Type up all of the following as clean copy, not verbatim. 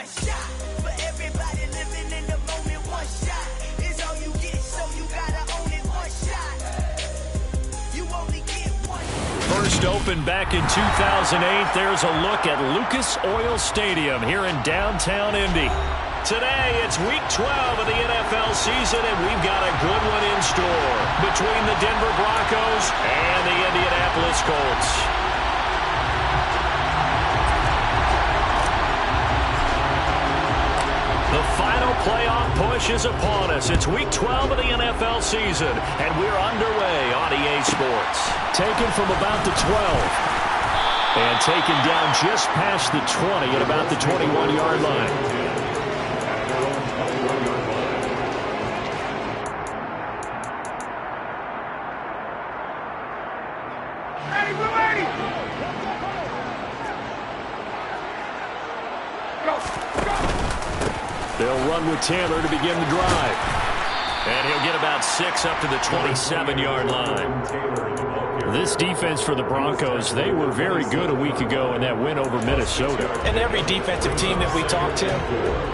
one shot. For everybody living in the moment, one shot is all you get, so you gotta own it. One shot, you only get one. First opened back in 2008. There's a look at Lucas Oil Stadium here in downtown Indy. Today, it's Week 12 of the NFL season, and we've got a good one in store between the Denver Broncos and the Indianapolis Colts. The final playoff push is upon us. It's Week 12 of the NFL season, and we're underway on EA Sports. Taken from about the 12, and taken down just past the 20 at about the 21-yard line. They'll run with Taylor to begin the drive. And he'll get about 6 up to the 27-yard line. This defense for the Broncos, they were very good a week ago in that win over Minnesota. And every defensive team that we talk to,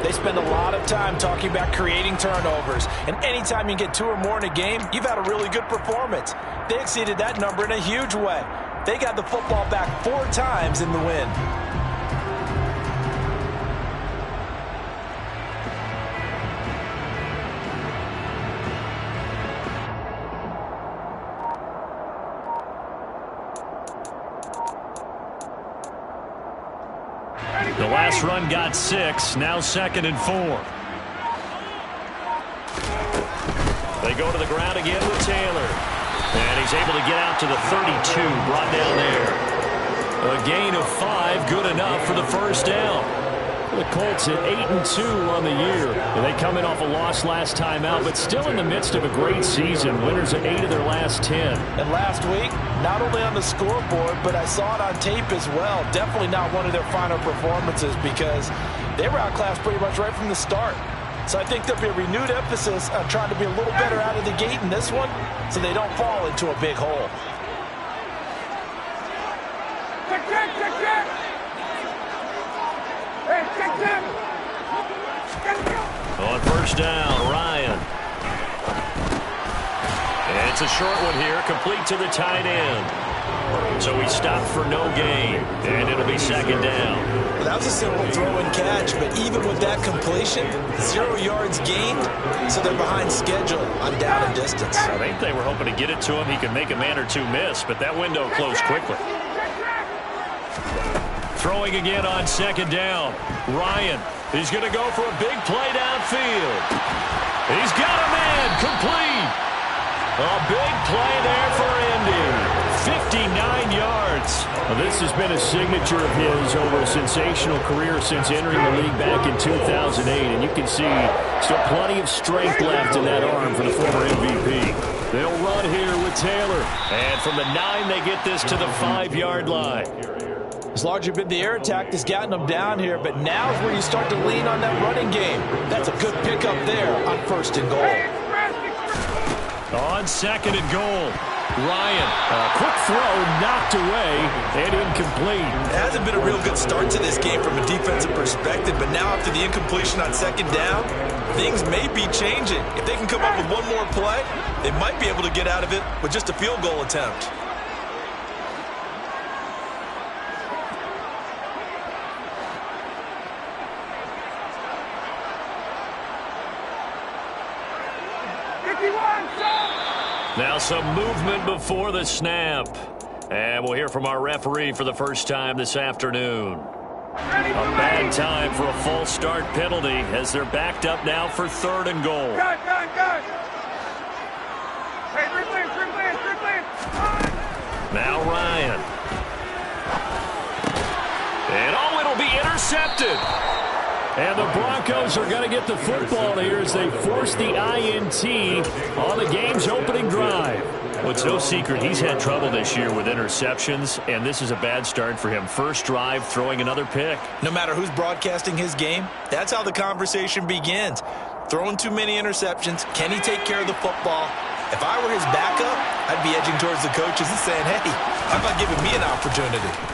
they spend a lot of time talking about creating turnovers. And anytime you get 2 or more in a game, you've had a really good performance. They exceeded that number in a huge way. They got the football back 4 times in the win. The last run got 6, now 2nd and 4. They go to the ground again with Taylor. And he's able to get out to the 32, brought down there. A gain of 5, good enough for the first down. The Colts at 8-2 on the year. And they come in off a loss last time out, but still in the midst of a great season. Winners of 8 of their last 10. And last week, not only on the scoreboard, but I saw it on tape as well. Definitely not one of their finer performances because they were outclassed pretty much right from the start. So I think there'll be a renewed emphasis on trying to be a little better out of the gate in this one so they don't fall into a big hole. On first down, Ryan. And it's a short one here, complete to the tight end. So he stopped for no gain, and it'll be 2nd down. Well, that was a simple throw and catch, but even with that completion, 0 yards gained, so they're behind schedule on down and distance. I think they were hoping to get it to him. He could make a man or 2 miss, but that window closed quickly. Throwing again on 2nd down. Ryan, he's going to go for a big play downfield. He's got a man, complete. A big play there for Indy. 59 yards. Well, this has been a signature of his over a sensational career since entering the league back in 2008. And you can see still plenty of strength left in that arm for the former MVP. They'll run here with Taylor. And from the 9, they get this to the 5-yard line. It's largely been the air attack that's gotten them down here, but now is where you start to lean on that running game. That's a good pickup there on 1st and goal. On 2nd and goal, Ryan, a quick throw knocked away and incomplete. It hasn't been a real good start to this game from a defensive perspective, but now after the incompletion on 2nd down, things may be changing. If they can come up with one more play, they might be able to get out of it with just a field goal attempt. Now some movement before the snap. And we'll hear from our referee for the first time this afternoon. A bad time for a false start penalty as they're backed up now for 3rd and goal. Now Ryan. And it'll be intercepted. And the Broncos are going to get the football here as they force the INT on the game's opening drive. Well, it's no secret he's had trouble this year with interceptions, and this is a bad start for him. First drive, throwing another pick. No matter who's broadcasting his game, that's how the conversation begins. Throwing too many interceptions, can he take care of the football? If I were his backup, I'd be edging towards the coaches and saying, hey, how about giving me an opportunity?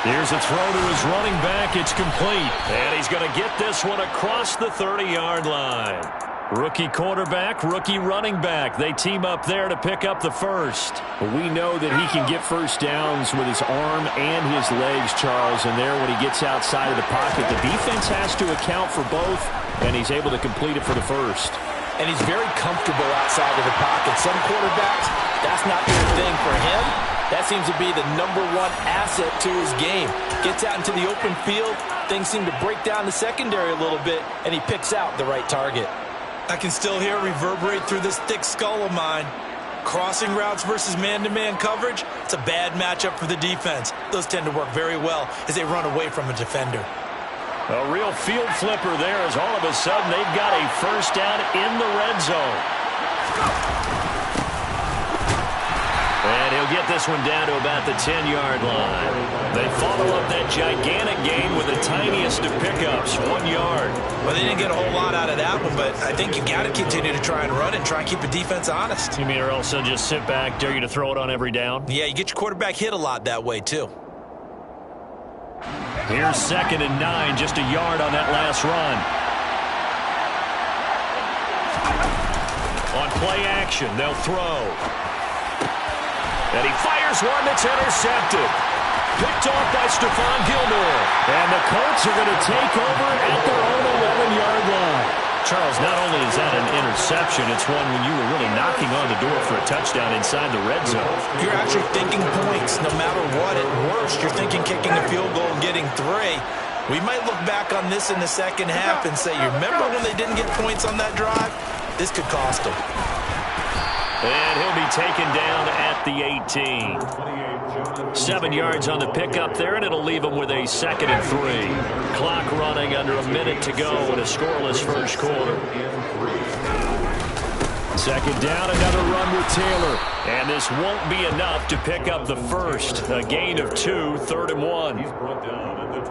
Here's a throw to his running back. It's complete. And he's going to get this one across the 30-yard line. Rookie quarterback, rookie running back. They team up there to pick up the first. We know that he can get first downs with his arm and his legs, Charles. And there, when he gets outside of the pocket, the defense has to account for both, and he's able to complete it for the first. And he's very comfortable outside of the pocket. Some quarterbacks, that's not their thing. For him, that seems to be the #1 asset to his game. Gets out into the open field, things seem to break down the secondary a little bit, and he picks out the right target. I can still hear it reverberate through this thick skull of mine. Crossing routes versus man-to-man coverage, it's a bad matchup for the defense. Those tend to work very well as they run away from a defender. A real field flipper there as all of a sudden they've got a first down in the red zone. And he'll get this one down to about the 10-yard line. They follow up that gigantic gain with the tiniest of pickups, 1 yard. Well, they didn't get a whole lot out of that one, but I think you got to continue to try and run and try and keep the defense honest. You mean or else they'll just sit back, dare you to throw it on every down? Yeah, you get your quarterback hit a lot that way, too. Here's 2nd and 9, just a yard on that last run. On play action, they'll throw. And he fires one that's intercepted. Picked off by Stephon Gilmore. And the Colts are going to take over at their own 11-yard line. Charles, not only is that an interception, it's one when you were really knocking on the door for a touchdown inside the red zone. You're actually thinking points. No matter what, at worst, you're thinking kicking a field goal and getting 3. We might look back on this in the second half and say, you remember when they didn't get points on that drive? This could cost them. And he'll be taken down at the 18. 7 yards on the pickup there, and it'll leave him with a 2nd and 3. Clock running under a minute to go in a scoreless first quarter. 2nd down, another run with Taylor. And this won't be enough to pick up the first. A gain of 2, 3rd and 1.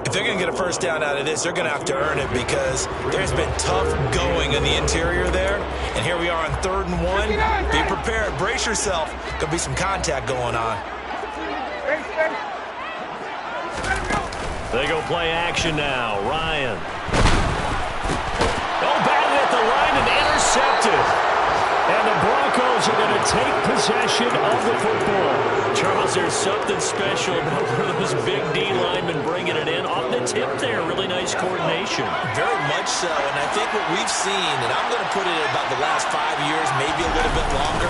If they're going to get a first down out of this, they're going to have to earn it because there's been tough going in the interior there. And here we are on 3rd and 1. Be prepared. Brace yourself. Could be some contact going on. They go play action now. Ryan. Oh, batted at the line and intercepted. And the Broncos are going to take possession of the football. Charles, there's something special about one of those big D linemen bringing it in. Off the tip there, really nice coordination. Very much so, and I think what we've seen, and I'm going to put it at about the last 5 years, maybe a little bit longer,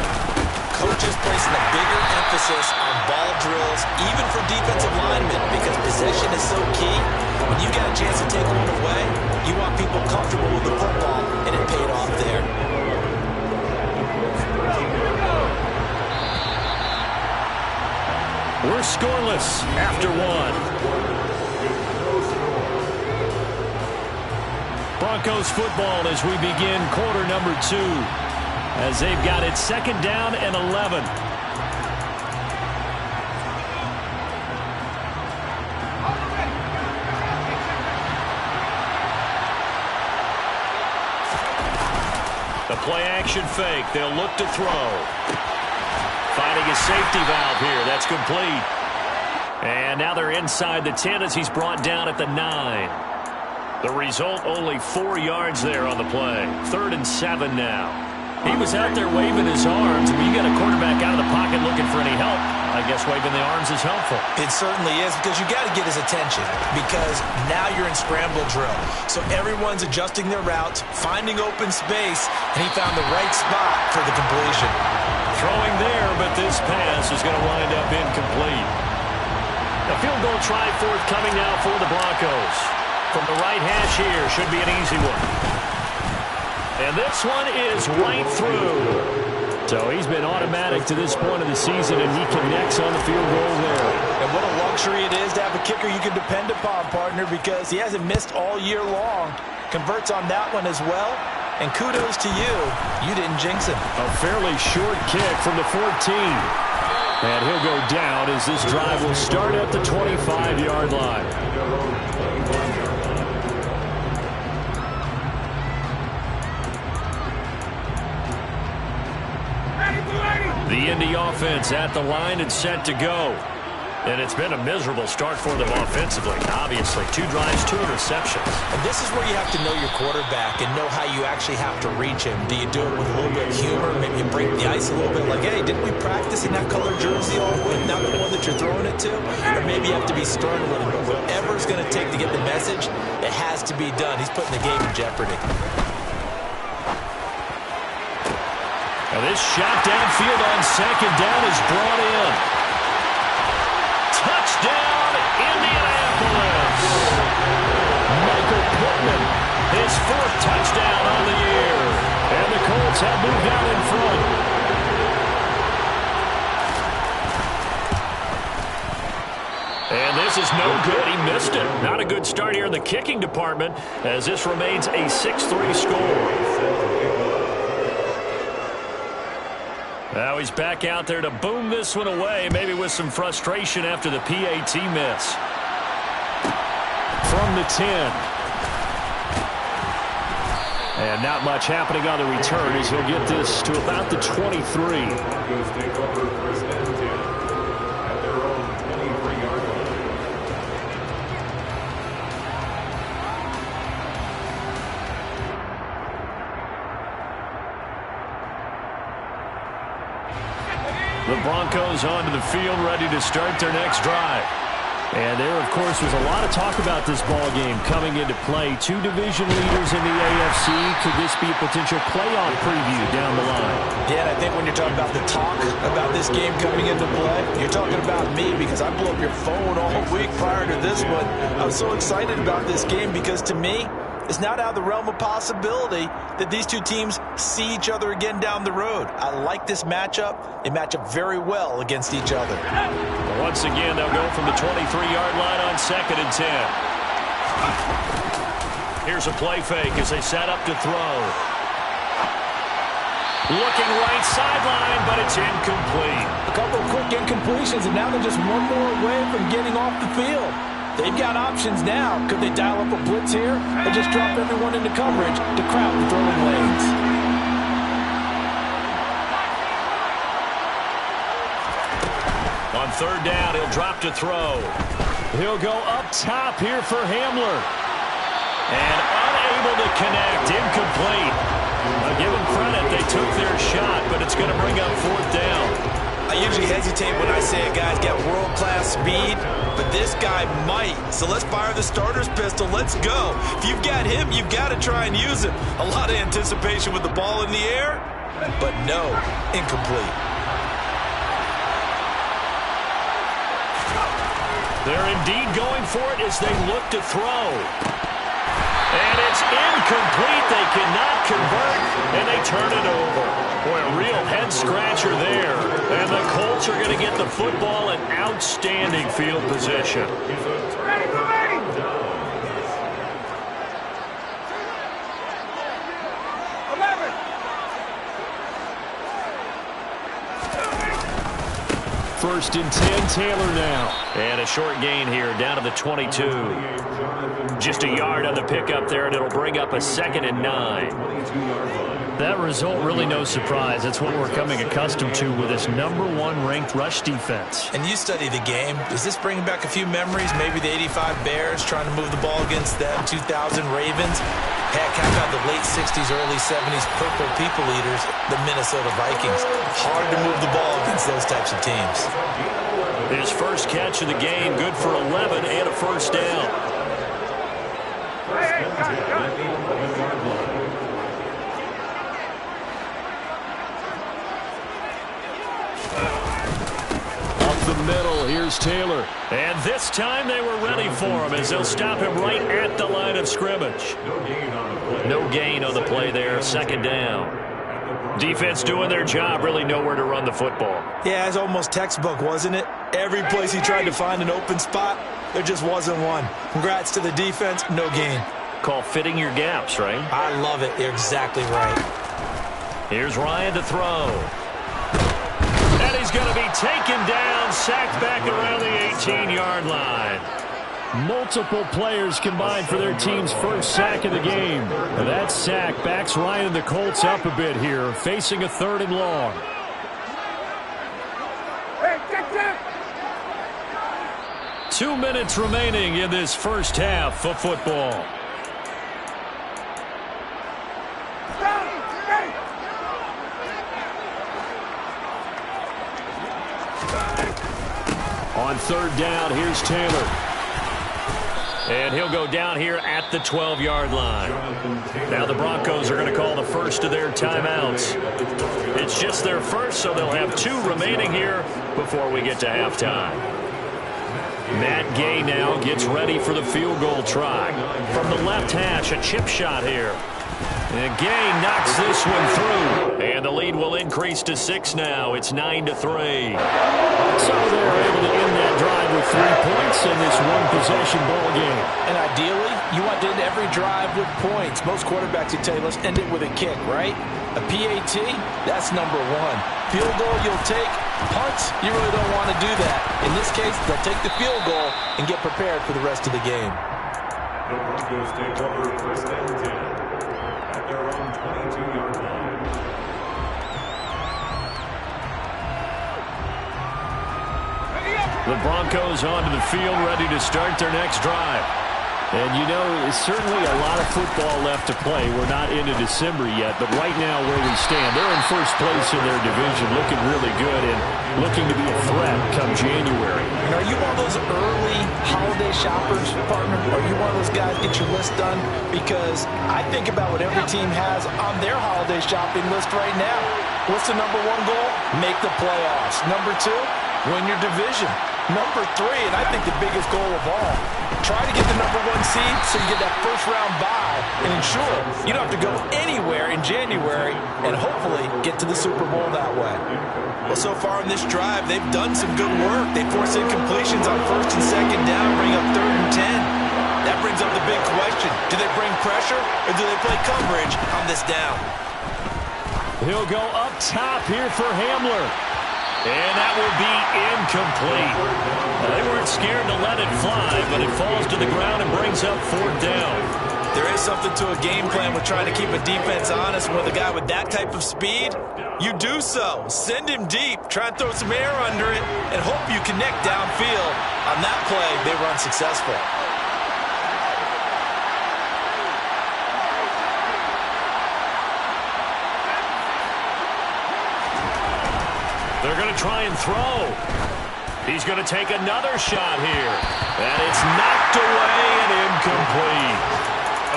coaches placing a bigger emphasis on ball drills, even for defensive linemen, because possession is so key. When you get a chance to take one away, you want people comfortable with the football, and it paid off there. We're scoreless after 1. Broncos football as we begin quarter number 2. As they've got it 2nd down and 11. The play action fake. They'll look to throw. Finding a safety valve here. That's complete. And now they're inside the 10 as he's brought down at the 9. The result, only 4 yards there on the play. 3rd and 7 now. He was out there waving his arms. When you got a quarterback out of the pocket looking for any help, I guess waving the arms is helpful. It certainly is, because you got to get his attention, because now you're in scramble drill. So everyone's adjusting their routes, finding open space, and he found the right spot for the completion. Throwing there, but this pass is going to wind up incomplete. A field goal try forthcoming now for the Broncos. From the right hash here, should be an easy one. And this one is right through. So he's been automatic to this point of the season, and he connects on the field goal there. And what a luxury it is to have a kicker you can depend upon, partner, because he hasn't missed all year long. Converts on that one as well. And kudos to you. You didn't jinx him. A fairly short kick from the 14. And he'll go down as this drive will start at the 25-yard line. The Indy offense at the line and set to go. And it's been a miserable start for them offensively. Obviously, 2 drives, 2 interceptions. And this is where you have to know your quarterback and know how you actually have to reach him. Do you do it with a little bit of humor? Maybe you break the ice a little bit like, hey, didn't we practice in that color jersey all week? Not the one that you're throwing it to? Or maybe you have to be stern with him. But whatever it's going to take to get the message, it has to be done. He's putting the game in jeopardy. Now this shot downfield on second down is brought in. Touchdown, Indianapolis. Michael Pittman, his 4th touchdown on the year. And the Colts have moved out in front. And this is no good. He missed it. Not a good start here in the kicking department as this remains a 6-3 score. Now he's back out there to boom this one away, maybe with some frustration after the PAT miss. From the 10. And not much happening on the return as he'll get this to about the 23. The Broncos onto the field, ready to start their next drive. And there, of course, was a lot of talk about this ball game coming into play. 2 division leaders in the AFC. Could this be a potential playoff preview down the line? Yeah, and I think when you're talking about the talk about this game coming into play, you're talking about me because I blew up your phone all week prior to this one. I was so excited about this game because, to me, it's not out of the realm of possibility that these 2 teams see each other again down the road. I like this matchup. They match up very well against each other. Once again, they'll go from the 23-yard line on 2nd and 10. Here's a play fake as they set up to throw. Looking right sideline, but it's incomplete. A couple of quick incompletions, and now they're just one more away from getting off the field. They've got options now. Could they dial up a blitz here or just drop everyone into coverage to crowd the throwing lanes? On 3rd down, he'll drop to throw. He'll go up top here for Hamler. And unable to connect. Incomplete. I'll give them credit. They took their shot, but it's going to bring up 4th down. I usually hesitate when I say a guy's got world-class speed, but this guy might. So let's fire the starter's pistol. Let's go. If you've got him, you've got to try and use him. A lot of anticipation with the ball in the air, but no, incomplete. They're indeed going for it as they look to throw. And it's incomplete. They cannot convert, and they turn it over. Boy, a real head-scratcher there. And the Colts are going to get the football in outstanding field position. First and 10, Taylor now. And a short gain here, down to the 22. Just a yard on the pickup there, and it'll bring up a 2nd and 9. That result, really no surprise. That's what we're coming accustomed to with this #1 ranked rush defense. And you study the game. Does this bring back a few memories? Maybe the 85 Bears trying to move the ball against them, 2000 Ravens. Heck, how about the late 60s, early 70s purple people eaters, the Minnesota Vikings? Hard to move the ball against those types of teams. His first catch of the game, good for 11 and a 1st down. The middle, here's Taylor. And this time they were ready for him as they'll stop him right at the line of scrimmage. No gain on the play there, 2nd down. Defense doing their job, really nowhere to run the football. Yeah, it's almost textbook, wasn't it? Every place he tried to find an open spot, there just wasn't one. Congrats to the defense, no gain. Call fitting your gaps, right? I love it. You're exactly right. Here's Ryan to throw. And he's going to be taken down, sacked back around the 18-yard line. Multiple players combined for their team's first sack of the game. That sack backs Ryan and the Colts up a bit here, facing a 3rd and long. 2 minutes remaining in this first half of football. On third down, here's Taylor. And he'll go down here at the 12-yard line. Now the Broncos are going to call the first of their timeouts. It's just their first, so they'll have 2 remaining here before we get to halftime. Matt Gay now gets ready for the field goal try. From the left hash, a chip shot here. And Gay knocks this one through. And the lead will increase to 6 now. It's 9-3. So they're able to end that drive with 3 points in this one-possession ball game. And ideally, you want to end every drive with points. Most quarterbacks would tell you, let's end it with a kick, right? A PAT, that's number 1. Field goal you'll take. Punts, you really don't want to do that. In this case, they'll take the field goal and get prepared for the rest of the game. The Broncos take over first and 10 at their own 22-yard line. The Broncos onto the field, ready to start their next drive. And you know, it's certainly a lot of football left to play. We're not into December yet, but right now where we stand, they're in first place in their division, looking really good and looking to be a threat come January. And are you one of those early holiday shoppers, partner? Are you one of those guys get your list done? Because I think about what every team has on their holiday shopping list right now. What's the number 1 goal? Make the playoffs. Number 2, win your division. Number 3, and I think the biggest goal of all, try to get the number 1 seed so you get that first-round bye and ensure you don't have to go anywhere in January and hopefully get to the Super Bowl that way. Well, so far in this drive, they've done some good work. They force incompletions on first and second down, bring up third and 10. That brings up the big question. Do they bring pressure or do they play coverage on this down? He'll go up top here for Hamler. And that will be incomplete. They weren't scared to let it fly, but it falls to the ground and brings up 4th down. There is something to a game plan with trying to keep a defense honest. With a guy with that type of speed, you do so. Send him deep, try and throw some air under it, and hope you connect downfield. On that play, they were unsuccessful. They're going to try and throw. He's going to take another shot here. And it's knocked away and incomplete.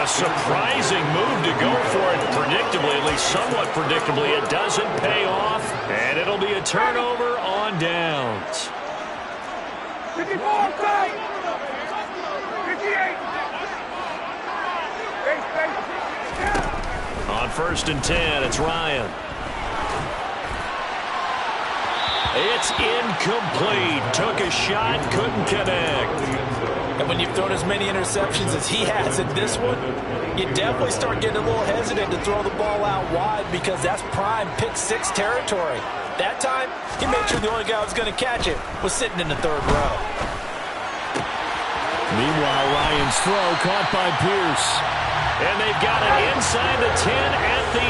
A surprising move to go for it predictably, at least somewhat predictably. It doesn't pay off, and it'll be a turnover on downs. 54, 58. On first and 10, it's Ryan. It's incomplete. Took a shot, couldn't connect. And when you've thrown as many interceptions as he has in this one, you definitely start getting a little hesitant to throw the ball out wide because that's prime pick-6 territory. That time, he made sure the only guy who was going to catch it was sitting in the 3rd row. Meanwhile, Ryan's throw caught by Pierce. And they've got it inside the 10 at the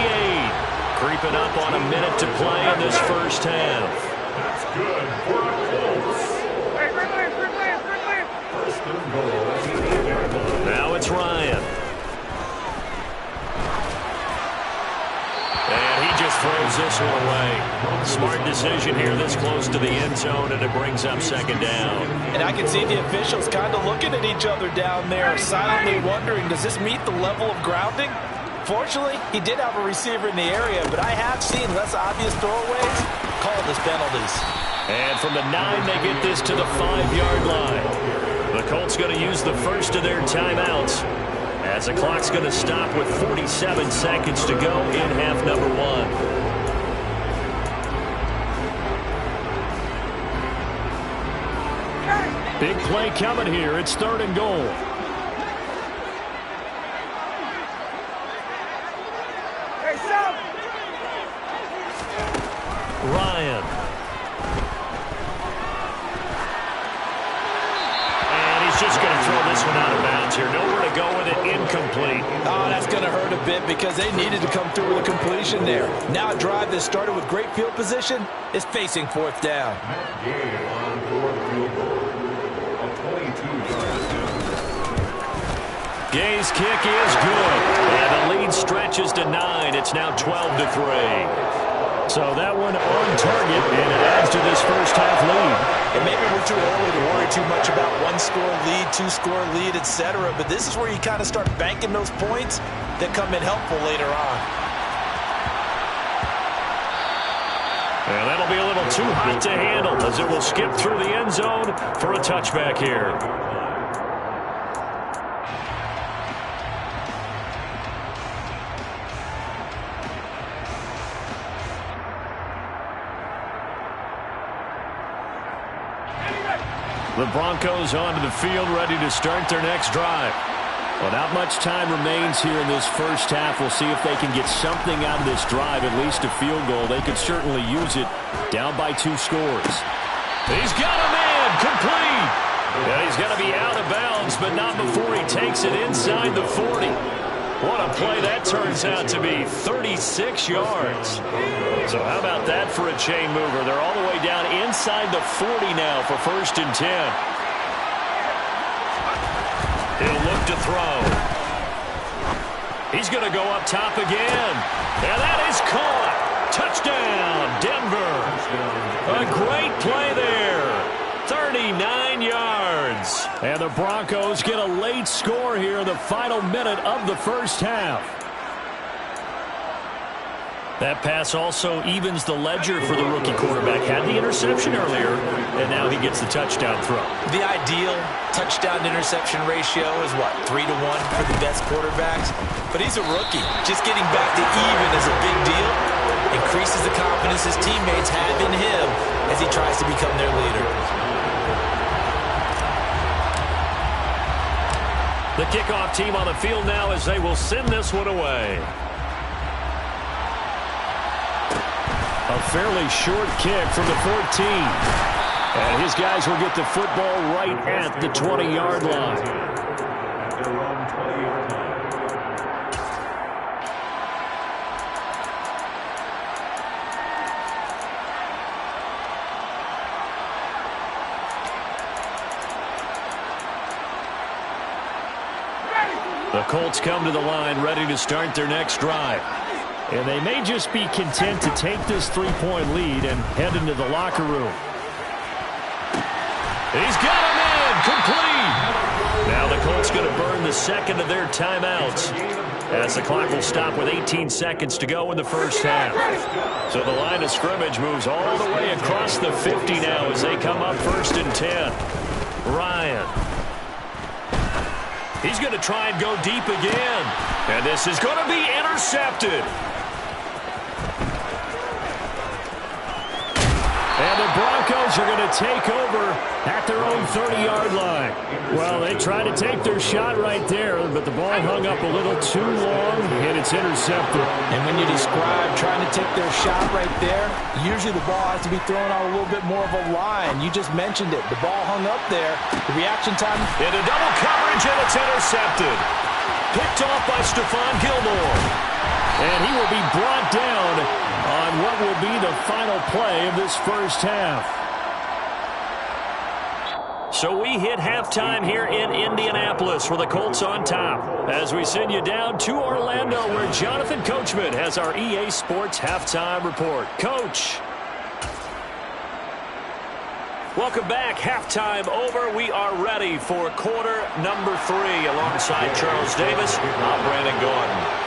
8. Creeping up on a minute to play in this first half. That's good for a Colts. First and goal. Now it's Ryan. And he just throws this one away. Smart decision here this close to the end zone, and it brings up 2nd down. And I can see the officials kind of looking at each other down there, silently wondering, does this meet the level of grounding? Fortunately, he did have a receiver in the area, but I have seen less obvious throwaways called as penalties. And from the 9, they get this to the 5-yard line. The Colts going to use the first of their timeouts as the clock's going to stop with 47 seconds to go in half number 1. Big play coming here. It's 3rd and goal. Ryan. And he's just going to throw this one out of bounds here. Nowhere to go with it. Incomplete. Oh, that's going to hurt a bit because they needed to come through with a completion there. Now a drive that started with great field position is facing 4th down. Matt Gay on 4th field goal. Gay's kick is good. And the lead stretches to 9. It's now 12-3. So that one on target, and it adds to this first half lead. And maybe we're too early to worry too much about one-score lead, two-score lead, etc. But this is where you kind of start banking those points that come in helpful later on. And that'll be a little too hot to handle as it will skip through the end zone for a touchback here. The Broncos onto the field, ready to start their next drive. Well, not much time remains here in this first half. We'll see if they can get something out of this drive, at least a field goal. They could certainly use it down by 2 scores. He's got a man, complete. Yeah, he's going to be out of bounds, but not before he takes it inside the 40. What a play that turns out to be, 36 yards. So how about that for a chain mover? They're all the way down inside the 40 now for 1st and 10. He'll look to throw. He's going to go up top again. And that is caught. Touchdown, Denver. A great play there. 39 yards. And the Broncos get a late score here in the final minute of the first half. That pass also evens the ledger for the rookie quarterback. Had the interception earlier, and now he gets the touchdown throw. The ideal touchdown-interception ratio is, what, 3-1 for the best quarterbacks? But he's a rookie. Just getting back to even is a big deal. Increases the confidence his teammates have in him as he tries to become their leader. The kickoff team on the field now as they will send this one away. A fairly short kick from the 14. And his guys will get the football right at the 20-yard line. At their own 20-yard line. The Colts come to the line ready to start their next drive. And they may just be content to take this 3-point lead and head into the locker room. He's got him in, complete. Now the Colts going to burn the second of their timeouts as the clock will stop with 18 seconds to go in the first half. So the line of scrimmage moves all the way across the 50 now as they come up 1st and 10. Ryan. He's going to try and go deep again. And this is going to be intercepted. And the Broncos are going to take over at their own 30-yard line. Well, they tried to take their shot right there, but the ball hung up a little too long, and it's intercepted. And when you describe trying to take their shot right there, usually the ball has to be thrown out a little bit more of a line. You just mentioned it. The ball hung up there. The reaction time. Into double coverage, and it's intercepted. Picked off by Stephon Gilmore. And he will be brought down on what will be the final play of this first half. So we hit halftime here in Indianapolis for the Colts on top as we send you down to Orlando where Jonathan Coachman has our EA Sports halftime report. Coach. Welcome back. Halftime over. We are ready for quarter number 3 alongside Charles Davis. I'm Brandon Gordon.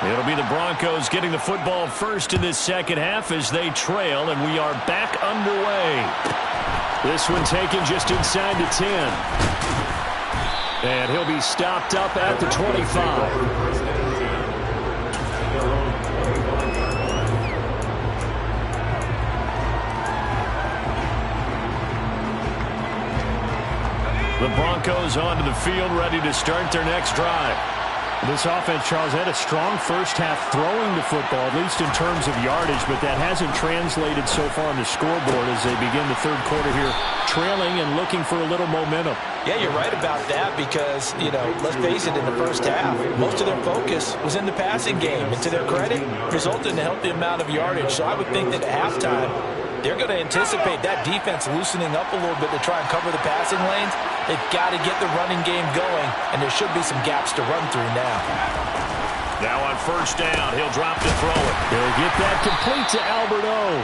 It'll be the Broncos getting the football first in this second half as they trail, and we are back underway. This one taken just inside the 10. And he'll be stopped up at the 25. The Broncos onto the field ready to start their next drive. This offense, Charles, had a strong first half throwing the football, at least in terms of yardage, but that hasn't translated so far on the scoreboard as they begin the third quarter here, trailing and looking for a little momentum. Yeah, you're right about that because, let's face it, in the first half, most of their focus was in the passing game. And to their credit, resulted in a healthy amount of yardage. So I would think that at halftime, They're going to anticipate that defense loosening up a little bit to try and cover the passing lanes. They've got to get the running game going, and there should be some gaps to run through now. Now on first down, he'll drop to throw it. He'll get that complete to Alberto.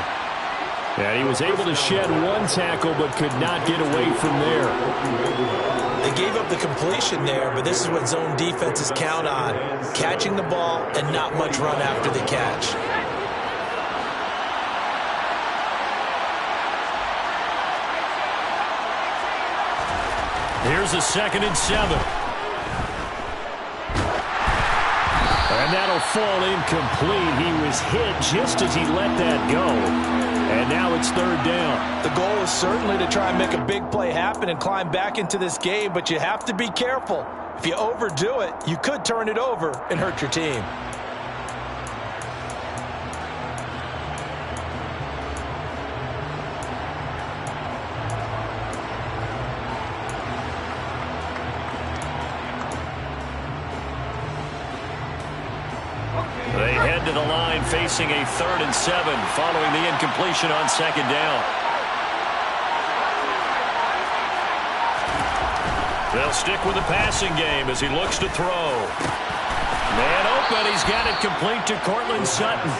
And he was able to shed one tackle but could not get away from there. They gave up the completion there, but this is what zone defenses count on. Catching the ball and not much run after the catch. Here's a 2nd and 7. And that'll fall incomplete. He was hit just as he let that go. And now it's 3rd down. The goal is certainly to try and make a big play happen and climb back into this game, but you have to be careful. If you overdo it, you could turn it over and hurt your team. They head to the line facing a 3rd and 7 following the incompletion on 2nd down. They'll stick with the passing game as he looks to throw. Man open, he's got it complete to Cortland Sutton.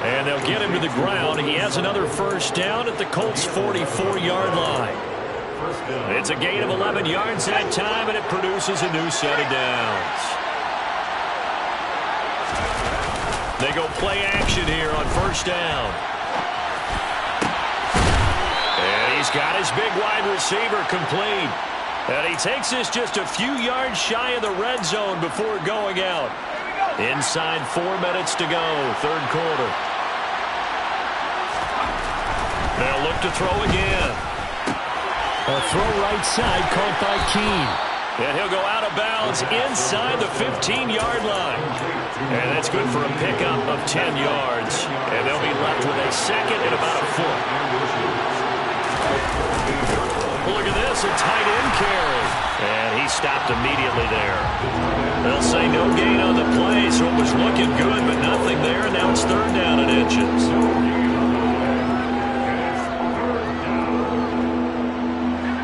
And they'll get him to the ground. He has another 1st down at the Colts' 44-yard line. It's a gain of 11 yards that time, and it produces a new set of downs. They go play action here on 1st down. And he's got his big wide receiver complete. And he takes this just a few yards shy of the red zone before going out. Inside 4 minutes to go, 3rd quarter. They'll look to throw again. A throw right side caught by Keene. And he'll go out of bounds inside the 15-yard line. And that's good for a pickup of 10 yards. And they'll be left with a 2nd and about a foot. Look at this, a tight end carry. And he stopped immediately there. They'll say no gain on the play, so it was looking good, but nothing there. And now it's 3rd down and inches.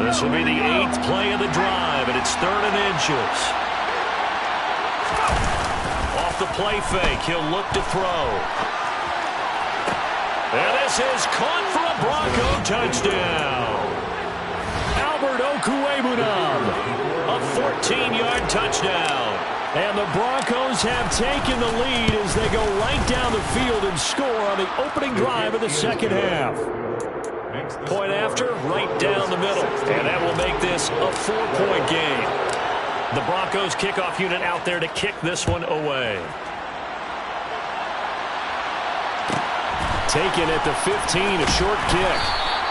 This will be the 8th play of the drive, and it's 3rd and inches. Off the play fake, he'll look to throw. And this is caught for a Bronco touchdown. Albert Okwuegbunam, a 14-yard touchdown. And the Broncos have taken the lead as they go right down the field and score on the opening drive of the 2nd half. Point after, right down the middle. And that will make this a 4-point game. The Broncos kickoff unit out there to kick this one away. Taken at the 15, a short kick.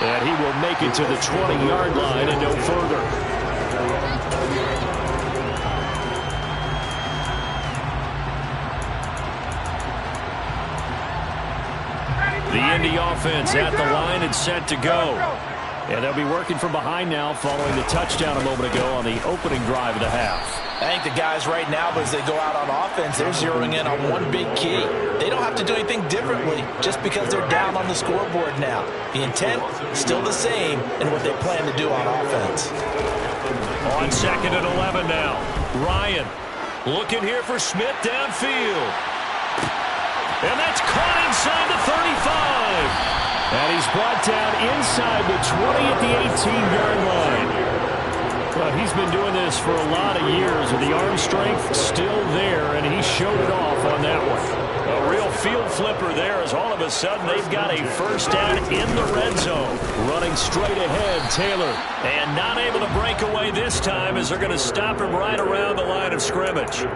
And he will make it to the 20-yard line and no further. The Indy offense at the line and set to go. And they'll be working from behind now following the touchdown a moment ago on the opening drive of the half. I think the guys right now, as they go out on offense, they're zeroing in on one big key. They don't have to do anything differently just because they're down on the scoreboard now. The intent is still the same in what they plan to do on offense. On 2nd and 11 now. Ryan looking here for Smith downfield. And that's caught inside the 35. And he's brought down inside the 20 at the 18-yard line. Well, he's been doing this for a lot of years, and the arm strength still there, and he showed it off on that one. A real field flipper there as all of a sudden they've got a 1st down in the red zone. Running straight ahead, Taylor. And not able to break away this time as they're going to stop him right around the line of scrimmage.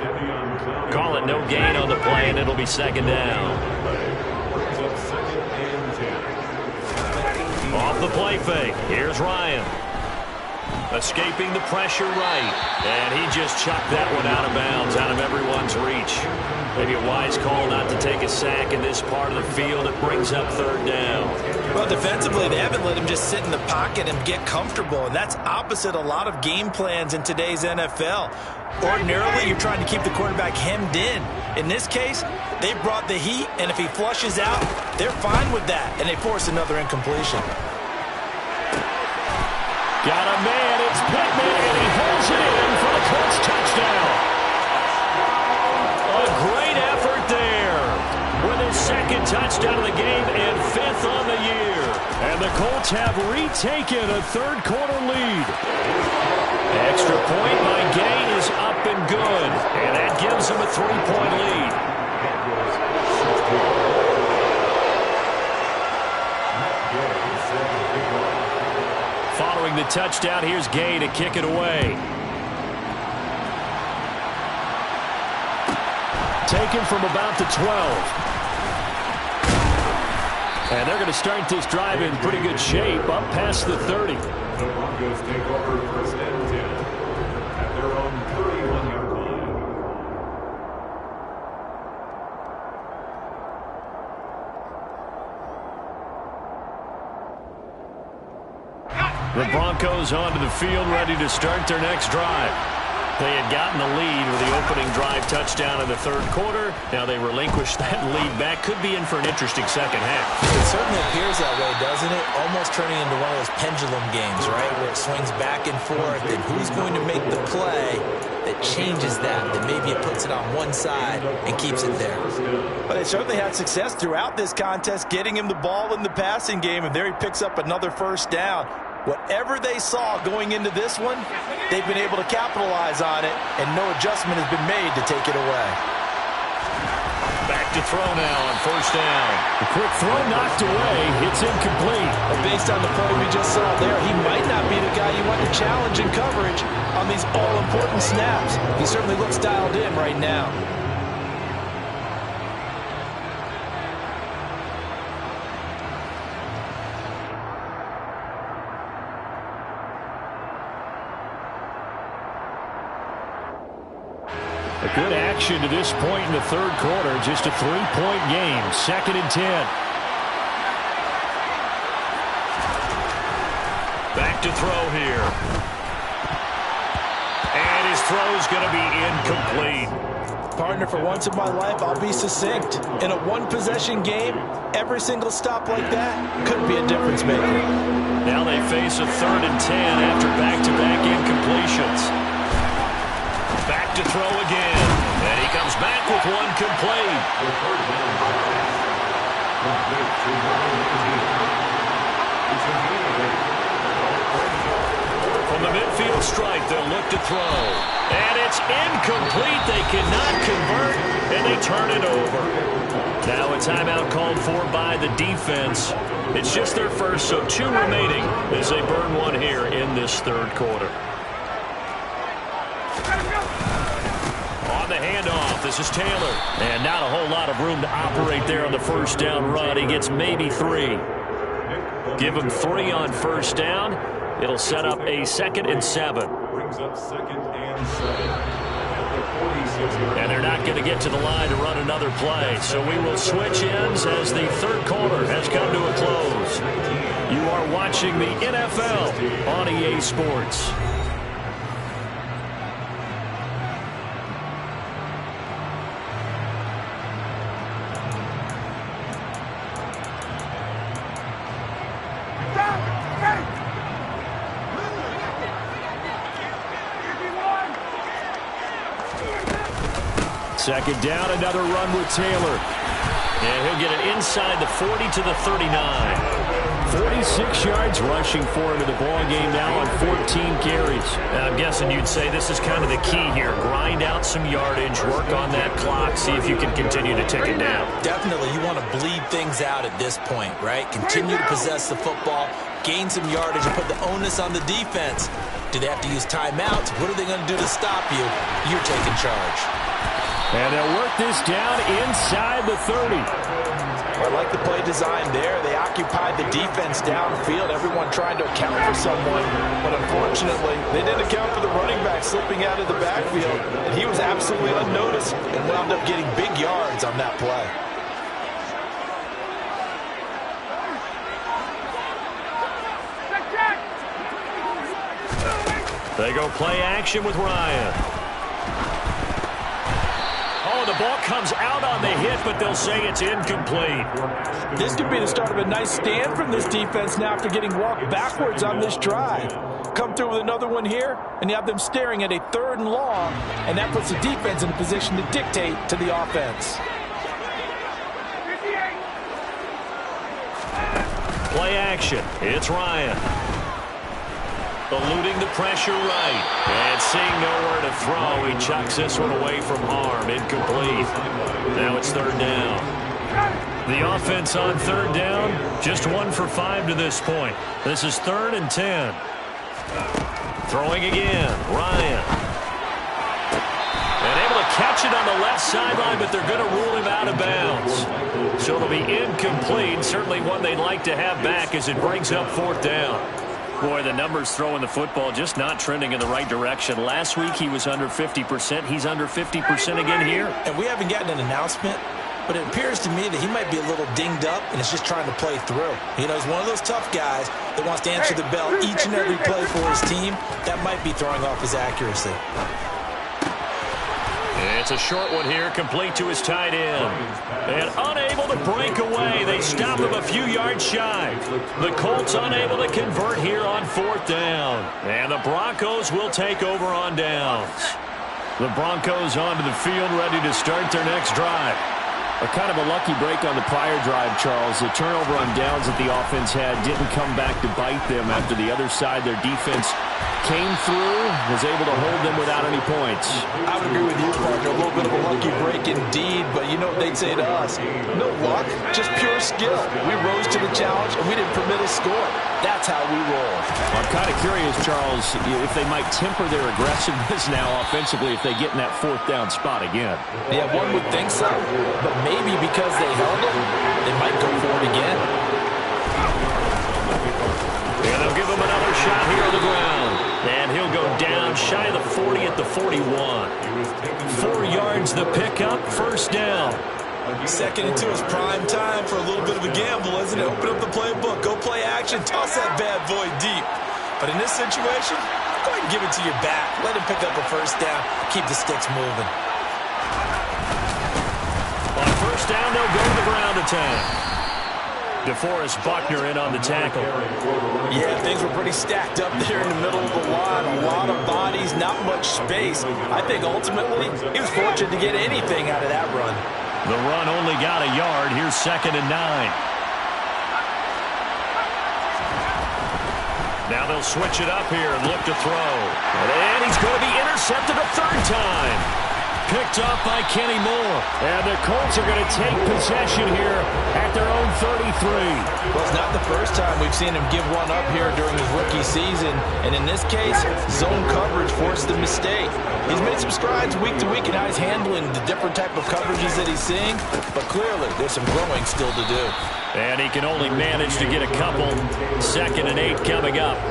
Call it no gain on the play, and it'll be 2nd down. Off the play fake, here's Ryan. Escaping the pressure right. And he just chucked that one out of bounds, out of everyone's reach. Maybe a wise call not to take a sack in this part of the field. It brings up third down. Well, defensively, they haven't let him just sit in the pocket and get comfortable, and that's opposite a lot of game plans in today's NFL. Ordinarily, you're trying to keep the quarterback hemmed in. In this case, they brought the heat, and if he flushes out, they're fine with that, and they force another incompletion. Got a man, it's Pittman, and he holds it in for the Colts touchdown. A great effort there with his second touchdown of the game and fifth on the year. And the Colts have retaken a third-quarter lead. Extra point by Gay is up and good, and that gives him a 3-point lead. Following the touchdown, here's Gay to kick it away. Taken from about the 12. And they're going to start this drive in pretty good shape, up past the 30. The Broncos take over first and 10 at their own 31-yard line. The Broncos onto the field, ready to start their next drive. They had gotten the lead with the opening drive touchdown in the third quarter. Now they relinquished that lead back. Could be in for an interesting second half. It certainly appears that way, doesn't it? Almost turning into one of those pendulum games, right, where it swings back and forth, and who's going to make the play that changes that maybe it puts it on one side and keeps it there. But they certainly had success throughout this contest, getting him the ball in the passing game, and there he picks up another first down. Whatever they saw going into this one, they've been able to capitalize on it, and no adjustment has been made to take it away. Back to throw now on first down. The quick throw knocked away. It's incomplete. But based on the play we just saw there, he might not be the guy you want to challenge in coverage on these all-important snaps. He certainly looks dialed in right now. A good action to this point in the third quarter. Just a 3-point game. 2nd and 10. Back to throw here. And his throw's going to be incomplete. Partner, for once in my life, I'll be succinct. In a one-possession game, every single stop like that could be a difference maker. Now they face a 3rd and 10 after back-to-back incompletions. Back to throw again. And he comes back with one complete. From the midfield stripe, they'll look to throw. And it's incomplete. They cannot convert, and they turn it over. Now a timeout called for by the defense. It's just their first, so 2 remaining as they burn one here in this third quarter. On the handoff, this is Taylor. And not a whole lot of room to operate there on the first down run. He gets maybe 3. Give him 3 on first down. It'll set up a 2nd and 7. Brings up 2nd and 7. And they're not going to get to the line to run another play. So we will switch ends as the third quarter has come to a close. You are watching the NFL on EA Sports. Second down, another run with Taylor. And he'll get it inside the 40 to the 39. 46 yards rushing for him in the ball game now on 14 carries. I'm guessing you'd say this is kind of the key here. Grind out some yardage, work on that clock, see if you can continue to tick it down. Definitely, you want to bleed things out at this point, right? Continue to possess the football, gain some yardage, and put the onus on the defense. Do they have to use timeouts? What are they going to do to stop you? You're taking charge. And they'll work this down inside the 30. I like the play design there. They occupied the defense downfield, everyone trying to account for someone. But unfortunately, they didn't account for the running back slipping out of the backfield. And he was absolutely unnoticed and wound up getting big yards on that play. They go play action with Ryan. Oh, the ball comes out on the hit, but they'll say it's incomplete. This could be the start of a nice stand from this defense now after getting walked backwards on this drive. Come through with another one here, and you have them staring at a 3rd and long, and that puts the defense in a position to dictate to the offense. Play action. It's Ryan. Eluding the pressure right. And seeing nowhere to throw, he chucks this one away from harm. Incomplete. Now it's 3rd down. The offense on 3rd down, just 1 for 5 to this point. This is 3rd and 10. Throwing again, Ryan. And able to catch it on the left sideline, but they're going to rule him out of bounds. So it'll be incomplete. Certainly one they'd like to have back as it brings up 4th down. Boy, the numbers throwing the football just not trending in the right direction. Last week he was under 50%. He's under 50% again here. And we haven't gotten an announcement, but it appears to me that he might be a little dinged up and is just trying to play through. You know, he's one of those tough guys that wants to answer the bell each and every play for his team. That might be throwing off his accuracy. It's a short one here, complete to his tight end. And unable to break away. They stop him a few yards shy. The Colts unable to convert here on 4th down. And the Broncos will take over on downs. The Broncos onto the field, ready to start their next drive. A kind of a lucky break on the prior drive, Charles. The turnover on downs that the offense had didn't come back to bite them after the other side. Their defense came through, was able to hold them without any points. I would agree with you, partner. A little bit of a lucky break indeed, but you know what they'd say to us? No luck, just pure skill. We rose to the challenge, and we didn't permit a score. That's how we roll. I'm kind of curious, Charles, if they might temper their aggressiveness now offensively if they get in that 4th down spot again. Yeah, one would think so, but maybe because they held it, they might go for it again. And they'll give him another shot here on the ground. And he'll go down shy of the 40 at the 41. 4 yards the pickup, 1st down. 2nd and 2 is prime time for a little bit of a gamble, isn't it? Open up the playbook, go play action, toss that bad boy deep. But in this situation, go ahead and give it to your back. Let him pick up a 1st down, keep the sticks moving. On 1st down, they'll go to the ground attack. DeForest Buckner in on the tackle. Yeah, things were pretty stacked up there in the middle of the line. A lot of bodies, not much space. I think ultimately he was fortunate to get anything out of that run. The run only got a yard. Here's 2nd and 9. Now they'll switch it up here and look to throw. And he's going to be intercepted a 3rd time. Picked up by Kenny Moore. And the Colts are going to take possession here at their own 33. Well, it's not the first time we've seen him give one up here during his rookie season. And in this case, zone coverage forced the mistake. He's made some strides week to week in how he's handling the different type of coverages that he's seeing. But clearly, there's some growing still to do. And he can only manage to get a couple. 2nd and 8 coming up.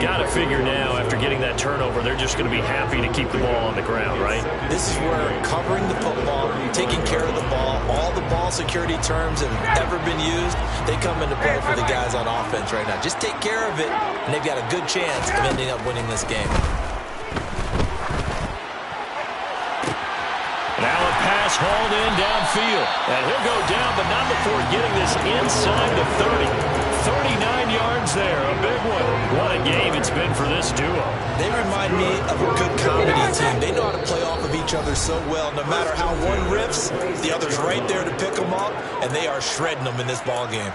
Got to figure now, after getting that turnover, they're just going to be happy to keep the ball on the ground, right? This is where covering the football, taking care of the ball, all the ball security terms that have ever been used, they come into play for the guys on offense right now. Just take care of it, and they've got a good chance of ending up winning this game. Now a pass hauled in downfield. And he'll go down, but not before getting this inside the 30. 39 yards there, a big one. What a game it's been for this duo. They remind me of a good comedy team. They know how to play off of each other so well. No matter how one riffs, the other's right there to pick them up, and they are shredding them in this ball game.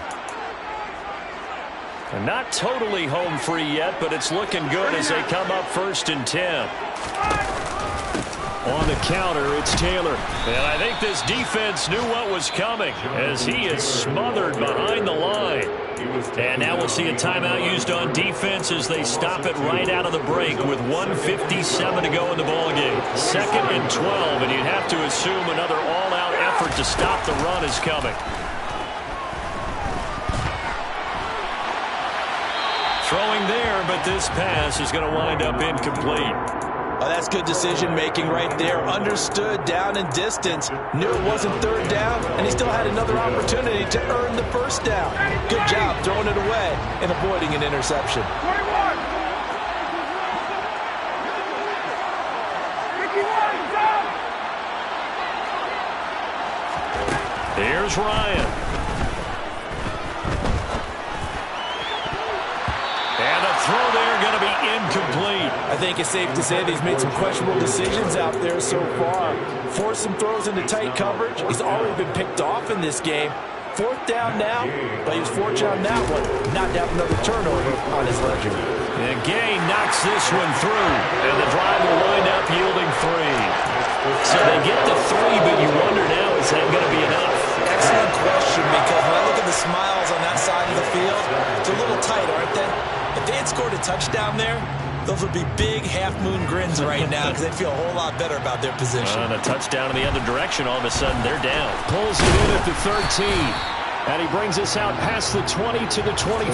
And not totally home free yet, but it's looking good as they come up 1st and 10. On the counter, it's Taylor. And I think this defense knew what was coming as he is smothered behind the line. And now we'll see a timeout used on defense as they stop it right out of the break with 1:57 to go in the ballgame. 2nd and 12, and you'd have to assume another all-out effort to stop the run is coming. Throwing there, but this pass is going to wind up incomplete. Oh, that's good decision-making right there. Understood down and distance. Knew it wasn't third down, and he still had another opportunity to earn the first down. Good job throwing it away and avoiding an interception. 21. 51, down. Here's Ryan. And a throw there going to be incomplete. I think it's safe to say that he's made some questionable decisions out there so far. Forced some throws into tight coverage. He's already been picked off in this game. Fourth down now, but he was fortunate on that one not to have another turnover on his ledger. And Gay knocks this one through, and the drive will wind up yielding 3. So they get the 3, but you wonder now, is that going to be enough? Excellent question, because when I look at the smiles on that side of the field, it's a little tight, aren't they? If they had scored a touchdown there, those would be big half-moon grins right now because they'd feel a whole lot better about their position. And a touchdown in the other direction, all of a sudden they're down. Pulls it in at the 13. And he brings us out past the 20 to the 24.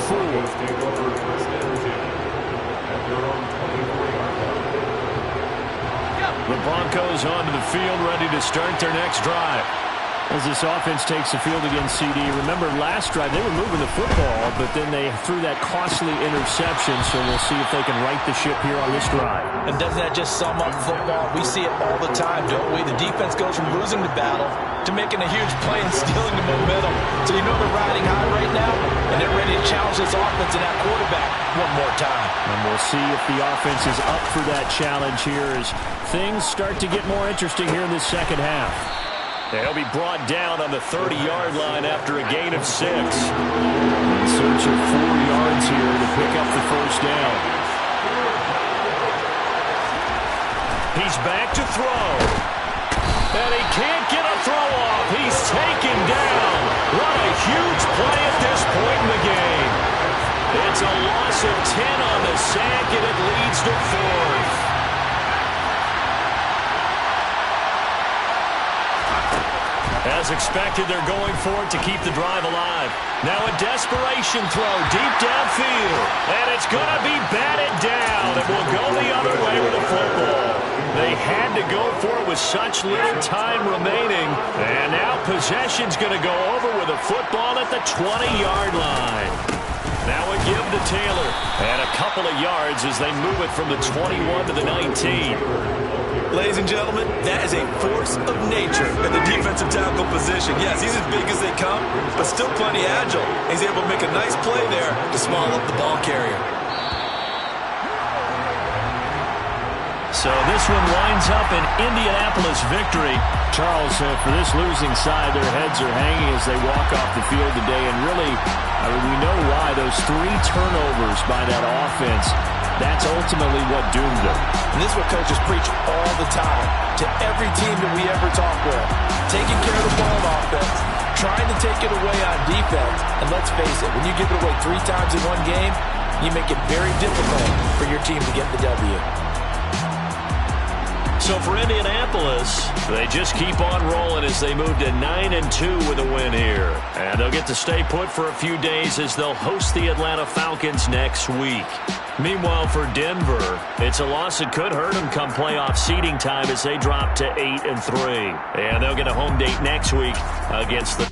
The Broncos onto the field, ready to start their next drive. As this offense takes the field against CD, remember last drive they were moving the football, but then they threw that costly interception, so we'll see if they can right the ship here on this drive. And doesn't that just sum up football? We see it all the time, don't we? The defense goes from losing the battle to making a huge play and stealing the momentum. So you know they're riding high right now, and they're ready to challenge this offense and that quarterback one more time. And we'll see if the offense is up for that challenge here as things start to get more interesting here in this second half. They'll be brought down on the 30-yard line after a gain of 6. In search of 4 yards here to pick up the first down. He's back to throw. And he can't get a throw off. He's taken down. What a huge play at this point in the game. It's a loss of 10 on the sack, and it leads to 4th. As expected, they're going for it to keep the drive alive. Now a desperation throw deep downfield. And it's going to be batted down. And will go the other way with the football. They had to go for it with such little time remaining. And now possession's going to go over with a football at the 20-yard line. Now a give to Taylor. And a couple of yards as they move it from the 21 to the 19. Ladies and gentlemen, that is a force of nature in the defensive tackle position. Yes, he's as big as they come, but still plenty agile. He's able to make a nice play there to small up the ball carrier. So this one winds up an Indianapolis victory. Charles, for this losing side, their heads are hanging as they walk off the field today. And really, we know why. Those 3 turnovers by that offense, that's ultimately what doomed them. And this is what coaches preach all the time to every team that we ever talk with. Taking care of the ball on offense, trying to take it away on defense. And let's face it, when you give it away 3 times in one game, you make it very difficult for your team to get the W. So for Indianapolis, they just keep on rolling as they move to 9-2 with a win here. And they'll get to stay put for a few days as they'll host the Atlanta Falcons next week. Meanwhile, for Denver, it's a loss that could hurt them come playoff seeding time as they drop to 8-3. And they'll get a home date next week against the